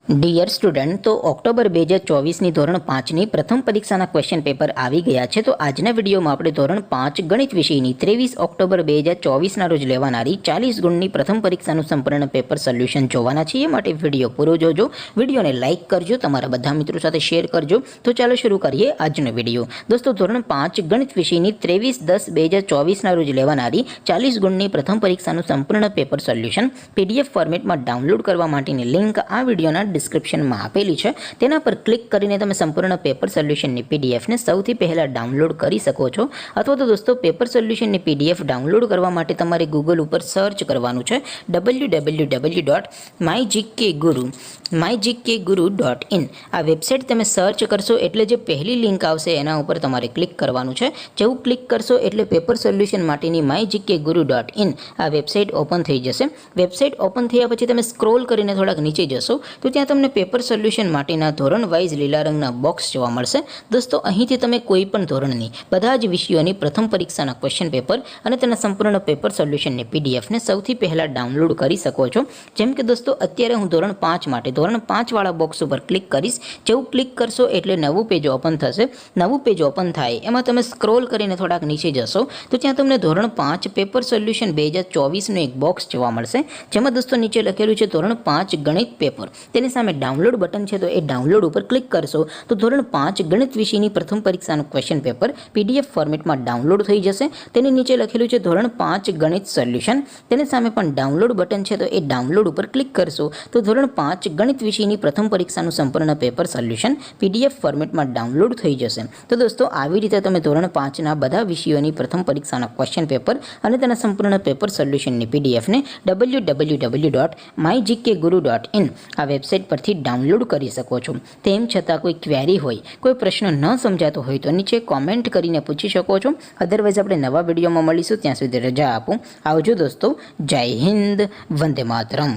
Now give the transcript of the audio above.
Dear student, તો October 2024ની ધોરણ 5ની પ્રથમ પરીક્ષાના ક્વેશ્ચન પેપર આવી ગયા છે. તો આજના વિડીયોમાં આપણે ધોરણ 5 ગણિત વિષયની 23 ઓક્ટોબર 2024ના રોજ લેવાનારી 40 ગુણની પ્રથમ પરીક્ષાનું સંપૂર્ણ પેપર સોલ્યુશન જોવાના છીએ. માટે વિડીયો પૂરો જોજો, વિડીયોને લાઇક કરજો, તમારા બધા મિત્રો સાથે શેર કરજો. તો ચાલો શરૂ કરીએ આજનો વિડીયો. દોસ્તો, ધોરણ 5 ગણિત વિષયની 23/10/2024ના રોજ લેવાનારી 40 ગુણની પ્રથમ પરીક્ષાનું સંપૂર્ણ પેપર સોલ્યુશન PDF ફોર્મેટમાં ડાઉનલોડ કરવા માટેની લિંક આ વિડીયોના ડિસ્ક્રિપ્શનમાં આપેલી છે. તેના પર ક્લિક કરીને તમે સંપૂર્ણ પેપર સોલ્યુશનની પીડીએફને સૌથી પહેલાં ડાઉનલોડ કરી શકો છો. અથવા તો દોસ્તો, પેપર સોલ્યુશનની PDF ડાઉનલોડ કરવા માટે તમારે ગૂગલ ઉપર સર્ચ કરવાનું છે www.mygkguru.in. આ વેબસાઇટ તમે સર્ચ કરશો એટલે જે પહેલી લિંક આવશે એના ઉપર તમારે ક્લિક કરવાનું છે. જેવું ક્લિક કરશો એટલે પેપર સોલ્યુશન માટેની mygkguru.in આ વેબસાઇટ ઓપન થઈ જશે. વેબસાઇટ ઓપન થયા પછી તમે સ્ક્રોલ કરીને થોડાક નીચે જશો તો ત્યાં તમને પેપર સોલ્યુશન માટેના ધોરણ વાઇઝ લીલા રંગના બોક્સ જોવા મળશે. દોસ્તો, અહીંથી તમે કોઈ પણ ધોરણની બધા જ વિષયોની પ્રથમ પરીક્ષાના ક્વેશ્ચન પેપર અને તેના સંપૂર્ણ પેપર સોલ્યુશનની પીડીએફને સૌથી પહેલાં ડાઉનલોડ કરી શકો છો. જેમ કે દોસ્તો, અત્યારે હું ધોરણ 5 માટે ધોરણ 5 વાળા બોક્સ ઉપર ક્લિક કરીશ. જેવું ક્લિક કરશો એટલે નવું પેજ ઓપન થશે. નવું પેજ ઓપન થાય એમાં તમે સ્ક્રોલ કરીને થોડાક નીચે જશો તો ત્યાં તમને ધોરણ 5 પેપર સોલ્યુશન 2024નું એક બોક્સ જોવા મળશે. જેમાં દોસ્તો નીચે લખેલું છે ધોરણ 5 ગણિત પેપર. તેની સામે ડાઉનલોડ બટન છે, તો એ ડાઉનલોડ ઉપર ક્લિક કરશો તો ધોરણ 5 ગણિત વિષયની પ્રથમ પરીક્ષાનું ક્વેશ્ચન પેપર PDF ફોર્મેટમાં ડાઉનલોડ થઈ જશે. તેની નીચે લખેલું છે ધોરણ 5 ગણિત સોલ્યુશન. તેની સામે પણ ડાઉનલોડ બટન છે, તો એ ડાઉનલોડ ઉપર ક્લિક કરશો તો ધોરણ 5 ગણિત વિષયની પ્રથમ પરીક્ષાનું સંપૂર્ણ પેપર સોલ્યુશન PDF ફોર્મેટમાં ડાઉનલોડ થઈ જશે. તો દોસ્તો, આવી રીતે તમે ધોરણ 5ના બધા વિષયોની પ્રથમ પરીક્ષાના ક્વેશ્ચન પેપર અને તેના સંપૂર્ણ પેપર સોલ્યુશનની પીડીએફને www.mygkguru.in આ વેબસાઇટ પરથી ડાઉનલોડ કરી શકો છો. તેમ છતાં કોઈ ક્વેરી હોય, કોઈ પ્રશ્ન ન સમજાતો હોય તો નીચે કોમેન્ટ કરીને પૂછી શકો છો. અધરવાઇઝ આપણે નવા વિડીયોમાં મળીશું. ત્યાં સુધી રજા આપો. આવજો દોસ્તો. જય હિન્દ. વંદે માતરમ.